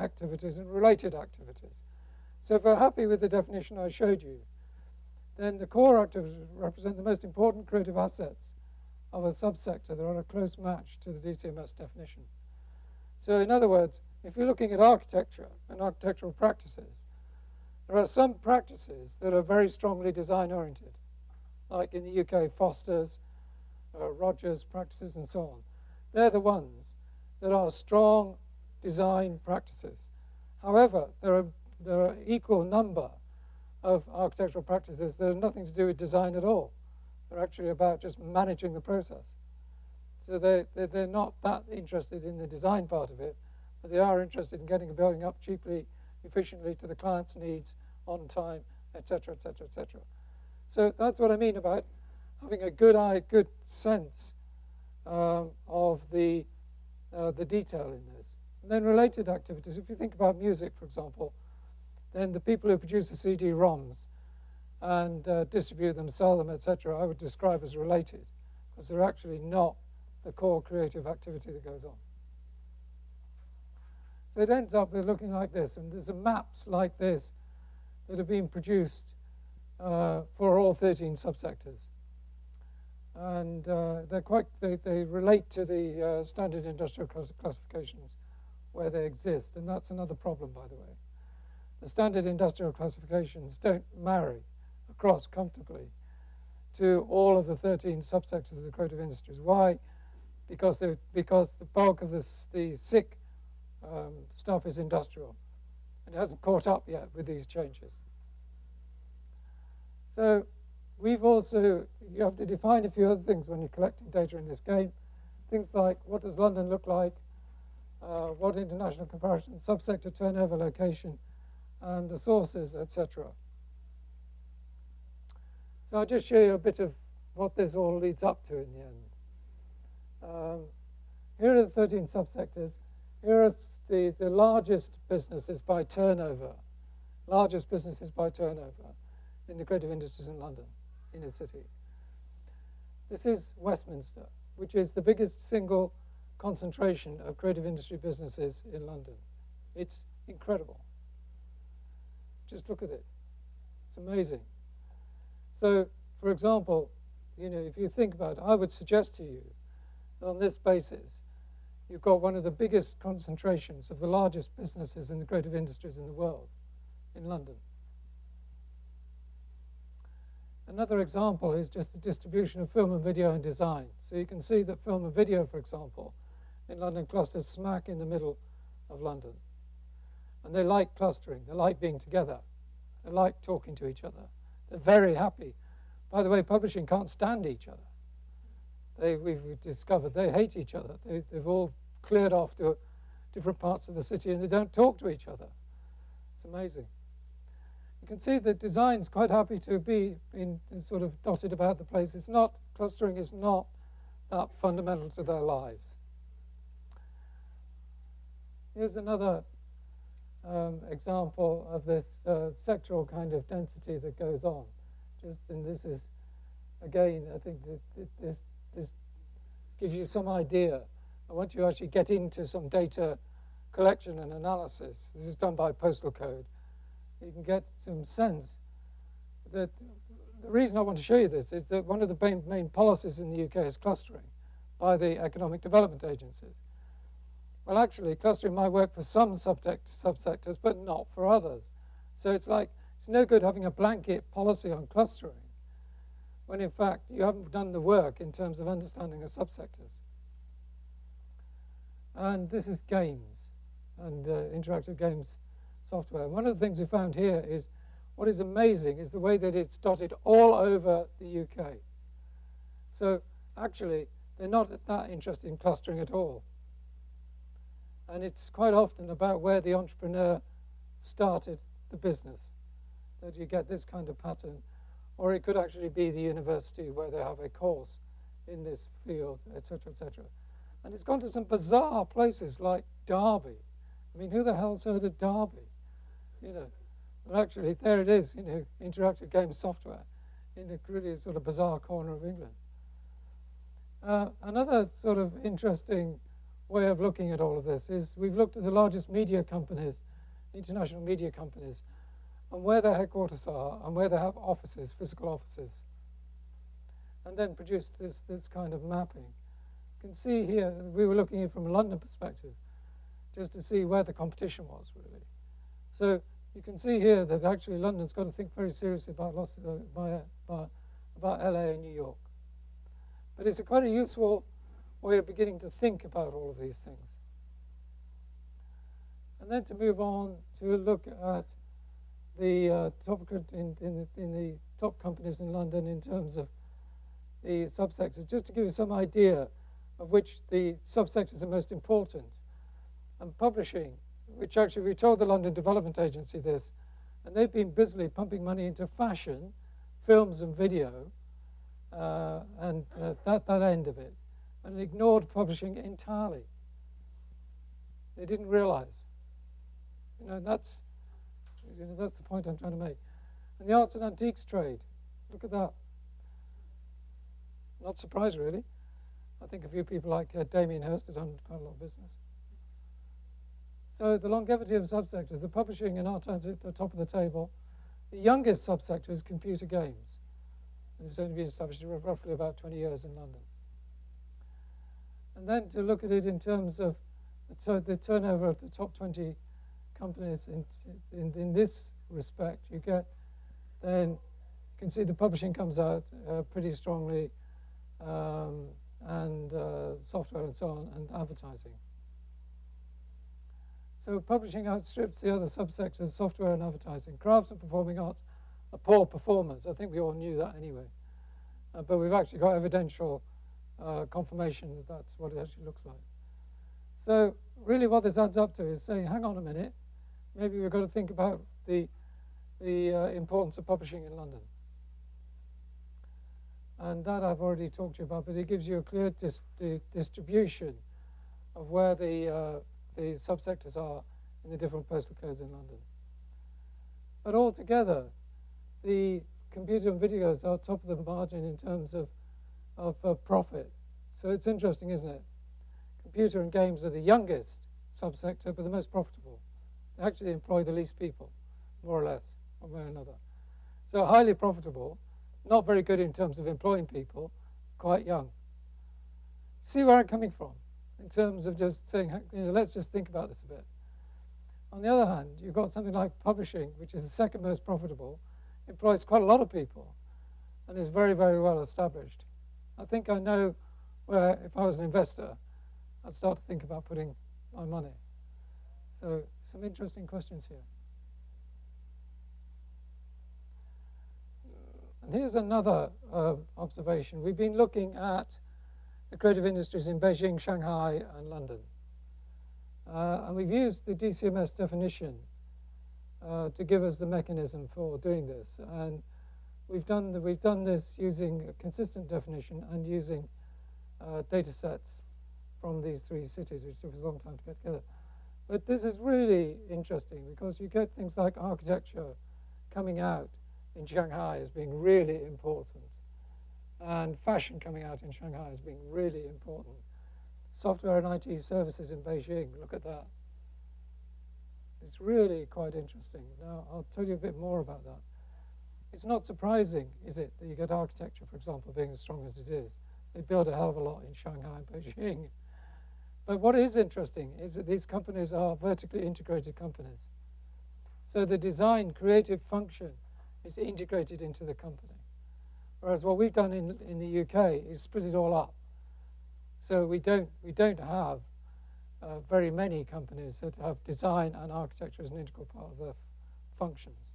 activities and related activities. So if we're happy with the definition I showed you, then the core activities represent the most important creative assets of a subsector. They're on a close match to the DCMS definition. So in other words, if you're looking at architecture and architectural practices, there are some practices that are very strongly design-oriented, like in the UK, Foster's, Rogers practices, and so on. They're the ones that are strong design practices. However, there are equal number of architectural practices that have nothing to do with design at all. They're actually about just managing the process. So they're not that interested in the design part of it, but they are interested in getting a building up cheaply, efficiently to the client's needs, on time, etc., etc., etc. So that's what I mean about having a good sense of the detail in this. And then related activities. If you think about music, for example, then the people who produce the CD-ROMs and distribute them, sell them, etc., I would describe as related, because they're actually not the core creative activity that goes on. So it ends up with looking like this, and there's maps like this that have been produced for all 13 subsectors. And they relate to the standard industrial classifications where they exist, and that's another problem, by the way. The standard industrial classifications don't marry across comfortably to all of the 13 subsectors of the creative industries. Why? Because the bulk of the SICK stuff is industrial, and it hasn't caught up yet with these changes. So you have to define a few other things when you're collecting data in this game. Things like, what does London look like? What international comparison, subsector turnover location, and the sources, etc. So I'll just show you a bit of what this all leads up to in the end. Here are the 13 subsectors. Here are the largest businesses by turnover, in the creative industries in London, in a city. This is Westminster, which is the biggest single concentration of creative industry businesses in London. It's incredible. Just look at it. It's amazing. So, for example, if you think about it, I would suggest to you that on this basis, you've got one of the biggest concentrations of the largest businesses in the creative industries in the world, in London. Another example is just the distribution of film and video and design. So you can see that film and video, for example, in London clusters smack in the middle of London. And they like clustering. They like being together. They like talking to each other. They're very happy. By the way, publishing can't stand each other. We've discovered they hate each other. They've all cleared off to different parts of the city, and they don't talk to each other. It's amazing. You can see that design's quite happy to be in sort of dotted about the place. It's not, clustering is not that fundamental to their lives. Here's another example of this sectoral kind of density that goes on. And this is, again, I think that this gives you some idea. And once you actually get into some data collection and analysis, this is done by postal code, you can get some sense that the reason I want to show you this is that one of the main policies in the UK is clustering by the economic development agencies. Well, actually, clustering might work for some subsectors, but not for others. So it's like, it's no good having a blanket policy on clustering when, in fact, you haven't done the work in terms of understanding the subsectors. And this is games and interactive games software. And one of the things we found here is, what is amazing is the way that it's dotted all over the UK. So actually, they're not that interested in clustering at all. And it's quite often about where the entrepreneur started the business that you get this kind of pattern. Or it could actually be the university where they have a course in this field, etc., etc. And it's gone to some bizarre places like Derby. I mean, who the hell's heard of Derby? But actually, there it is, interactive game software in a really sort of bizarre corner of England. Another sort of interesting way of looking at all of this is we've looked at the largest media companies, international media companies, and where their headquarters are and where they have offices, physical offices, and then produced this kind of mapping. You can see here, we were looking at it from a London perspective, just to see where the competition was, really. So you can see here that actually London's got to think very seriously about LA and New York. But it's quite a useful way of beginning to think about all of these things. And then to move on to look at the in the top companies in London in terms of the subsectors, just to give you some idea of which the subsectors are most important. And publishing, which actually we told the London Development Agency this, and they've been busily pumping money into fashion, films and video, and that end of it, and ignored publishing entirely. They didn't realize. That's the point I'm trying to make. And the arts and antiques trade, look at that. Not surprised, really. I think a few people like Damien Hirst have done quite a lot of business. So the longevity of subsectors, the publishing and art at the top of the table. The youngest subsector is computer games. It's only been established roughly about 20 years in London. And then to look at it in terms of the turnover of the top 20 companies in this respect, you get then you can see the publishing comes out pretty strongly, and software and so on, and advertising. So publishing outstrips the other subsectors, software and advertising. Crafts and performing arts are poor performers. I think we all knew that anyway. But we've actually got evidential confirmation that that's what it actually looks like. So really what this adds up to is saying, hang on a minute, maybe we've got to think about the importance of publishing in London. And that I've already talked to you about, but it gives you a clear distribution of where the subsectors are in the different postal codes in London. But altogether, the computer and videos are top of the margin in terms of profit. So it's interesting, isn't it? Computer and games are the youngest subsector, but the most profitable. They actually employ the least people, more or less, one way or another. So highly profitable, not very good in terms of employing people, quite young. See where I'm coming from in terms of just saying, let's just think about this a bit. On the other hand, you've got something like publishing, which is the second most profitable, employs quite a lot of people, and is very, very well established. I think I know where, if I was an investor, I'd start to think about putting my money. So some interesting questions here. And here's another observation. We've been looking at the creative industries in Beijing, Shanghai, and London. And we've used the DCMS definition to give us the mechanism for doing this. And we've done this using a consistent definition and using data sets from these three cities, which took us a long time to get together. But this is really interesting because you get things like architecture coming out in Shanghai as being really important, and fashion coming out in Shanghai as being really important. Software and IT services in Beijing, look at that. It's really quite interesting. Now, I'll tell you a bit more about that. It's not surprising, is it, that you get architecture, for example, being as strong as it is. They build a hell of a lot in Shanghai and Beijing. But what is interesting is that these companies are vertically integrated companies. So the design creative function is integrated into the company. Whereas what we've done in the UK is split it all up. So we don't have very many companies that have design and architecture as an integral part of their functions.